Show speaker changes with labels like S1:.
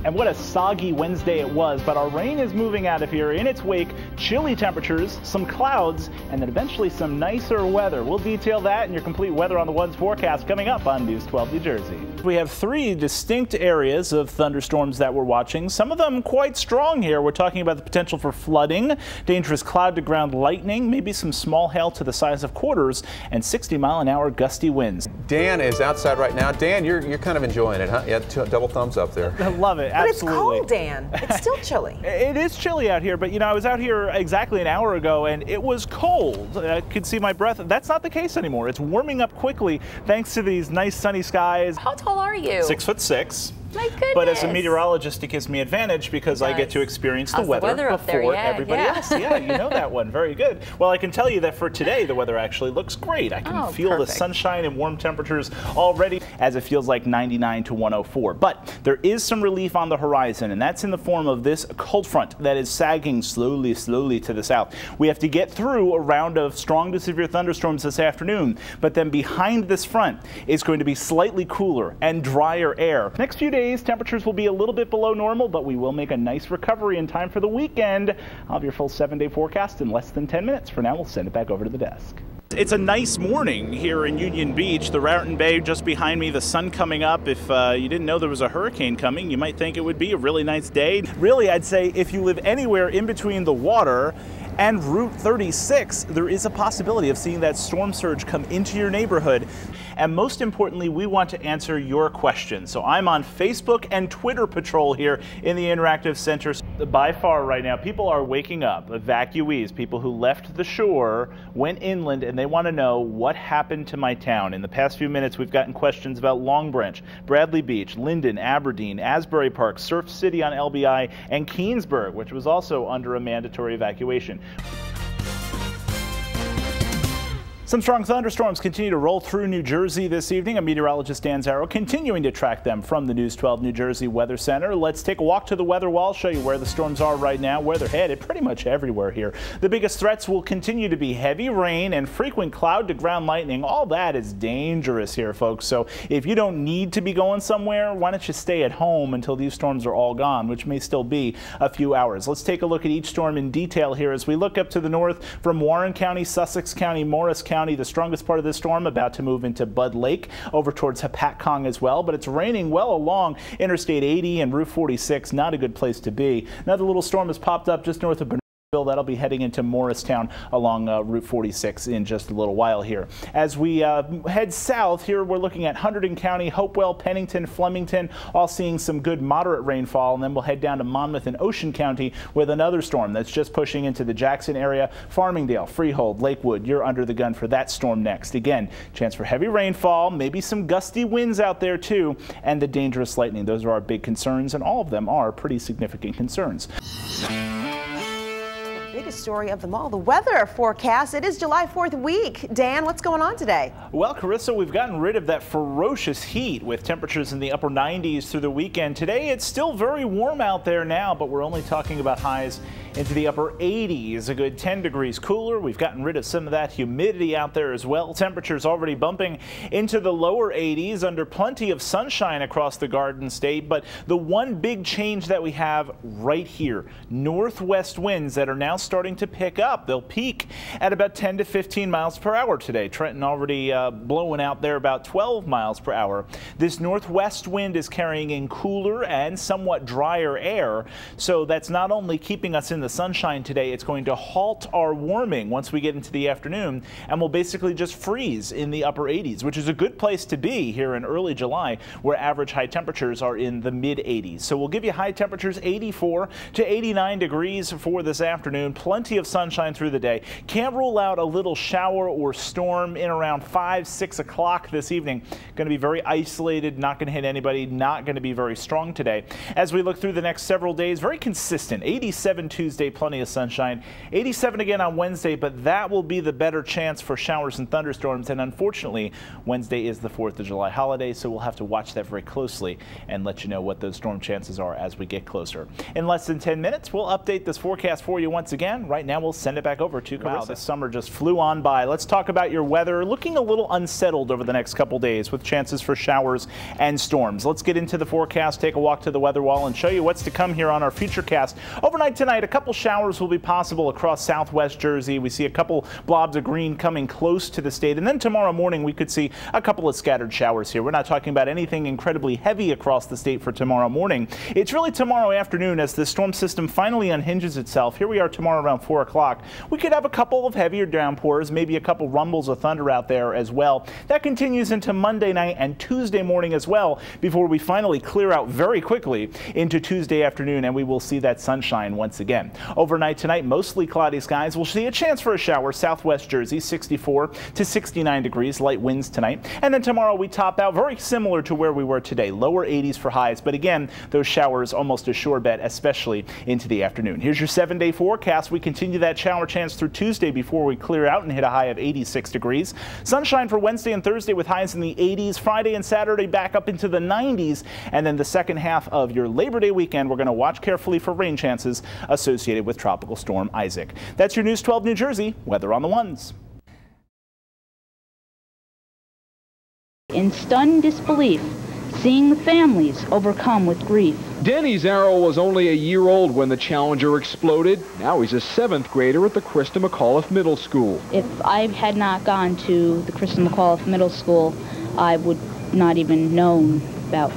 S1: And what a soggy Wednesday it was, but our rain is moving out of here. In its wake, chilly temperatures, some clouds, and then eventually some nicer weather. We'll detail that and your complete weather on the ones forecast coming up on News 12 New Jersey. We have three distinct areas of thunderstorms that we're watching, some of them quite strong here. We're talking about the potential for flooding, dangerous cloud-to-ground lightning, maybe some small hail to the size of quarters, and 60-mile-an-hour gusty winds.
S2: Dan is outside right now. Dan, you're kind of enjoying it, huh? Yeah, double thumbs up there.
S1: I love it.
S3: But
S1: Absolutely.
S3: it's cold, Dan. It's still chilly.
S1: It is chilly out here, but you know, I was out here exactly an hour ago and it was cold. I could see my breath. That's not the case anymore. It's warming up quickly thanks to these nice sunny skies.
S3: How tall are you?
S1: 6'6".
S3: My goodness.
S1: But as a meteorologist, it gives me advantage because I get to experience the weather before everybody else. Yeah, you know that one. Very good. Well, I can tell you that for today, the weather actually looks great. I can feel the sunshine and warm temperatures already as it feels like 99 to 104. But there is some relief on the horizon, and that's in the form of this cold front that is sagging slowly to the south. We have to get through a round of strong to severe thunderstorms this afternoon, but then behind this front is going to be slightly cooler and drier air. Next few days, temperatures will be a little bit below normal, but we will make a nice recovery in time for the weekend. I'll have your full 7-day forecast in less than 10 minutes. For now, we'll send it back over to the desk. It's a nice morning here in Union Beach, the Raritan Bay just behind me, the sun coming up. If you didn't know there was a hurricane coming, you might think it would be a really nice day. Really, I'd say if you live anywhere in between the water and Route 36, there is a possibility of seeing that storm surge come into your neighborhood. And most importantly, we want to answer your questions. So I'm on Facebook and Twitter patrol here in the Interactive Center. By far right now, people are waking up, evacuees, people who left the shore, went inland, and they want to know what happened to my town. In the past few minutes, we've gotten questions about Long Branch, Bradley Beach, Linden, Aberdeen, Asbury Park, Surf City on LBI, and Keensburg, which was also under a mandatory evacuation. Some strong thunderstorms continue to roll through New Jersey this evening. I'm meteorologist Dan Zarrow, continuing to track them from the News 12 New Jersey Weather Center. Let's take a walk to the weather wall, show you where the storms are right now, where they're headed, pretty much everywhere here. The biggest threats will continue to be heavy rain and frequent cloud-to-ground lightning. All that is dangerous here, folks. So if you don't need to be going somewhere, why don't you stay at home until these storms are all gone, which may still be a few hours. Let's take a look at each storm in detail here as we look up to the north from Warren County, Sussex County, Morris County. The strongest part of this storm about to move into Bud Lake, over towards Hapatcong as well, but it's raining well along Interstate 80 and Route 46. Not a good place to be. Another little storm has popped up just north of that'll be heading into Morristown along Route 46 in just a little while here. As we head south here, we're looking at Hunterdon County, Hopewell, Pennington, Flemington, all seeing some good moderate rainfall, and then we'll head down to Monmouth and Ocean County with another storm that's just pushing into the Jackson area. Farmingdale, Freehold, Lakewood, you're under the gun for that storm next. Again, chance for heavy rainfall, maybe some gusty winds out there too, and the dangerous lightning. Those are our big concerns, and all of them are pretty significant concerns.
S3: Biggest story of them all, the weather forecast. It is July 4th week. Dan, what's going on today?
S1: Well, Carissa, we've gotten rid of that ferocious heat with temperatures in the upper 90s through the weekend. Today, it's still very warm out there now, but we're only talking about highs into the upper 80s, a good 10 degrees cooler. We've gotten rid of some of that humidity out there as well. Temperatures already bumping into the lower 80s under plenty of sunshine across the Garden State. But the one big change that we have right here, northwest winds that are now starting to pick up. They'll peak at about 10 to 15 miles per hour today. Trenton already blowing out there about 12 miles per hour. This northwest wind is carrying in cooler and somewhat drier air. So that's not only keeping us in the sunshine today, it's going to halt our warming once we get into the afternoon, and we'll basically just freeze in the upper 80s, which is a good place to be here in early July, where average high temperatures are in the mid 80s. So we'll give you high temperatures 84 to 89 degrees for this afternoon. Plenty of sunshine through the day. Can't rule out a little shower or storm in around 5, 6 o'clock this evening. Going to be very isolated, not going to hit anybody, not going to be very strong today. As we look through the next several days, very consistent. 87 Tuesday, plenty of sunshine. 87 again on Wednesday, but that will be the better chance for showers and thunderstorms. And unfortunately, Wednesday is the 4th of July holiday, so we'll have to watch that very closely and let you know what those storm chances are as we get closer. In less than 10 minutes, we'll update this forecast for you once again. again. Right now, we'll send it back over to Carissa. Wow, this summer just flew on by. Let's talk about your weather. Looking a little unsettled over the next couple days with chances for showers and storms. Let's get into the forecast, take a walk to the weather wall, and show you what's to come here on our Futurecast. Overnight tonight, a couple showers will be possible across southwest Jersey. We see a couple blobs of green coming close to the state. And then tomorrow morning, we could see a couple of scattered showers here. We're not talking about anything incredibly heavy across the state for tomorrow morning. It's really tomorrow afternoon as the storm system finally unhinges itself. Here we are tomorrow around 4 o'clock. We could have a couple of heavier downpours, maybe a couple rumbles of thunder out there as well. That continues into Monday night and Tuesday morning as well before we finally clear out very quickly into Tuesday afternoon, and we will see that sunshine once again. Overnight tonight, mostly cloudy skies. We'll see a chance for a shower southwest Jersey, 64 to 69 degrees, light winds tonight. And then tomorrow we top out very similar to where we were today, lower 80s for highs, but again, those showers almost a sure bet, especially into the afternoon. Here's your 7-day forecast. We continue that shower chance through Tuesday before we clear out and hit a high of 86 degrees. Sunshine for Wednesday and Thursday with highs in the 80s. Friday and Saturday back up into the 90s. And then the second half of your Labor Day weekend, we're going to watch carefully for rain chances associated with Tropical Storm Isaac. That's your News 12 New Jersey weather on the ones.
S4: In stunned disbelief, seeing the families overcome with grief.
S5: Danny Zarrow was only a year old when the Challenger exploded. Now he's a 7th grader at the Krista McAuliffe Middle School.
S4: If I had not gone to the Krista McAuliffe Middle School, I would not even known about